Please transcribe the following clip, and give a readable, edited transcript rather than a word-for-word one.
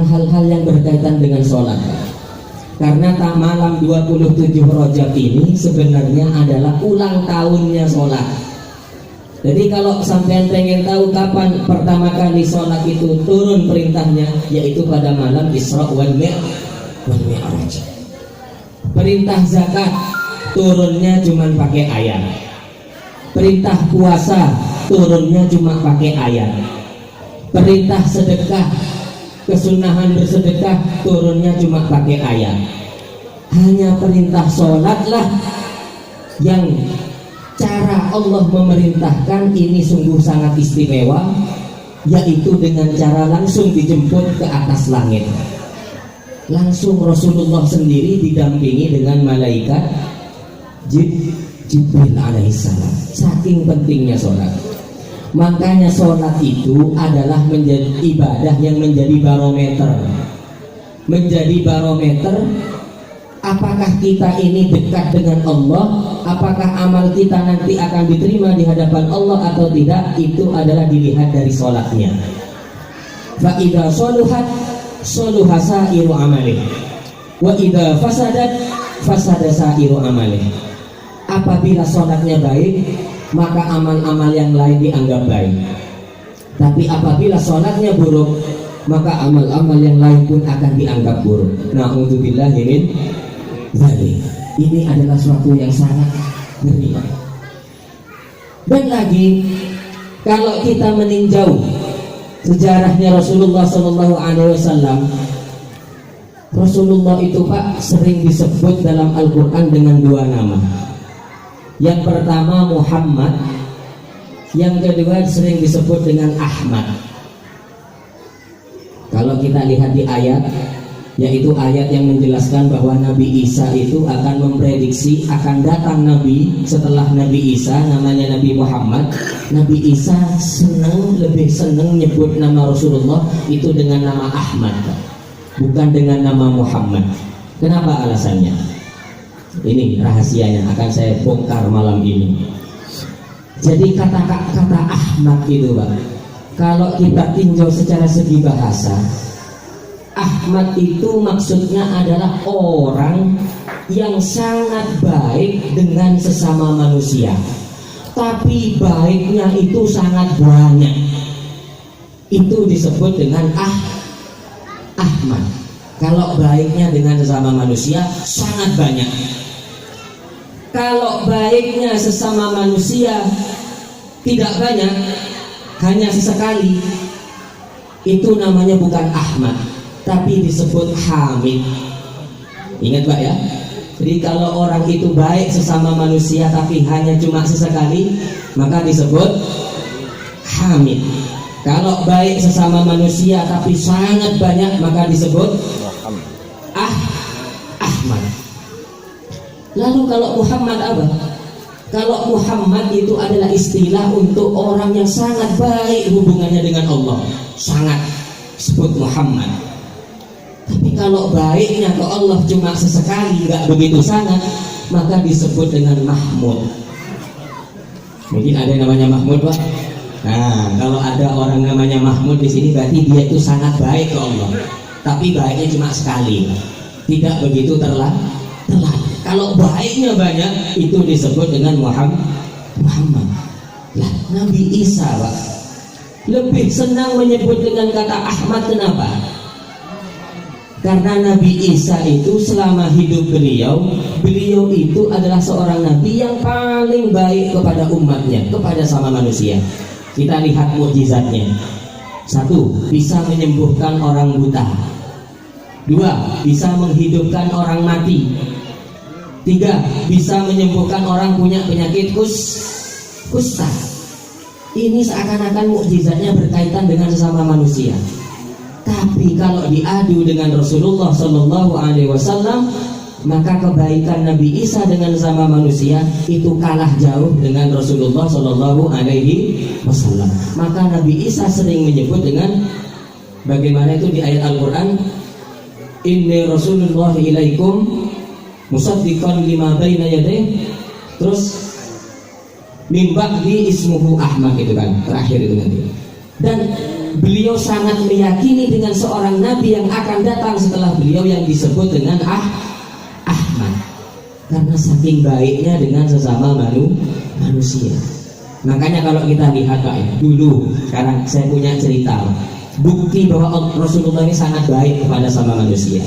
hal-hal yang berkaitan dengan sholat. Karena malam 27 Rajab ini sebenarnya adalah ulang tahunnya sholat. Jadi kalau sampean pengen tahu kapan pertama kali sholat itu turun perintahnya, yaitu pada malam Isra wal Mi'raj. Perintah zakat turunnya cuma pakai ayat. Perintah puasa turunnya cuma pakai ayat. Perintah sedekah, kesunahan bersedekah turunnya cuma pakai ayat. Hanya perintah sholatlah yang cara Allah memerintahkan ini sungguh sangat istimewa, yaitu dengan cara langsung dijemput ke atas langit. Langsung Rasulullah sendiri didampingi dengan malaikat Jibril alaihissalam. Saking pentingnya sholat. Makanya sholat itu adalah menjadi ibadah yang menjadi barometer. Menjadi barometer apakah kita ini dekat dengan Allah, apakah amal kita nanti akan diterima di hadapan Allah atau tidak. Itu adalah dilihat dari sholatnya. Fa idza sholuhat sholuha sa'iru amalih, wa idza fasadat fasada sa'iru amalih. Apabila sholatnya baik, maka amal-amal yang lain dianggap baik. Tapi apabila sholatnya buruk, maka amal-amal yang lain pun akan dianggap buruk. Na'udzubillahi min dzalik. Ini adalah suatu yang sangat ngeri. Dan lagi, kalau kita meninjau sejarahnya Rasulullah SAW, Rasulullah itu Pak sering disebut dalam Al-Quran dengan dua nama. Yang pertama Muhammad, yang kedua sering disebut dengan Ahmad. Kalau kita lihat di ayat, yaitu ayat yang menjelaskan bahwa Nabi Isa itu akan memprediksi akan datang Nabi setelah Nabi Isa, namanya Nabi Muhammad. Nabi Isa lebih senang nyebut nama Rasulullah itu dengan nama Ahmad, bukan dengan nama Muhammad. Kenapa alasannya? Ini rahasianya akan saya bongkar malam ini. Jadi kata Ahmad itu Pak, kalau kita tinjau secara segi bahasa, Ahmad itu maksudnya adalah orang yang sangat baik dengan sesama manusia, tapi baiknya itu sangat banyak. Itu disebut dengan Ahmad. Kalau baiknya dengan sesama manusia sangat banyak. Kalau baiknya sesama manusia tidak banyak, hanya sesekali, itu namanya bukan Ahmad, tapi disebut Hamid. Ingat Pak ya. Jadi kalau orang itu baik sesama manusia tapi hanya cuma sesekali, maka disebut Hamid. Kalau baik sesama manusia tapi sangat banyak, maka disebut Ahmad. Lalu kalau Muhammad apa? Kalau Muhammad itu adalah istilah untuk orang yang sangat baik hubungannya dengan Allah, sangat, sebut Muhammad. Tapi kalau baiknya ke Allah cuma sesekali, nggak begitu sangat, maka disebut dengan Mahmud. Mungkin ada yang namanya Mahmud Pak. Nah, kalau ada orang namanya Mahmud di sini, berarti dia itu sangat baik ke Allah. Tapi baiknya cuma sekali, tidak begitu terlalu. Kalau baiknya banyak, itu disebut dengan Muhammad. Lah, Nabi Isa Pak lebih senang menyebut dengan kata Ahmad. Kenapa? Karena Nabi Isa itu selama hidup beliau itu adalah seorang nabi yang paling baik kepada umatnya, kepada sama manusia. Kita lihat mukjizatnya. 1, bisa menyembuhkan orang buta. 2, bisa menghidupkan orang mati. 3, bisa menyembuhkan orang punya penyakit kusta. Ini seakan-akan mukjizatnya berkaitan dengan sesama manusia. Tapi kalau diadu dengan Rasulullah Shallallahu Alaihi Wasallam, maka kebaikan Nabi Isa dengan sesama manusia itu kalah jauh dengan Rasulullah Shallallahu Alaihi Wasallam. Maka Nabi Isa sering menyebut dengan bagaimana itu di ayat Al-Quran, Inni Rasulullah ilaikum musaddiqan lima baina yadayhi, terus mim ba'di ismuhu Ahmad, itu kan terakhir itu nanti. Dan beliau sangat meyakini dengan seorang nabi yang akan datang setelah beliau yang disebut dengan Ahmad, karena saking baiknya dengan sesama manusia. Makanya kalau kita lihat Pak, dulu, sekarang saya punya cerita bukti bahwa Rasulullah ini sangat baik kepada sama manusia.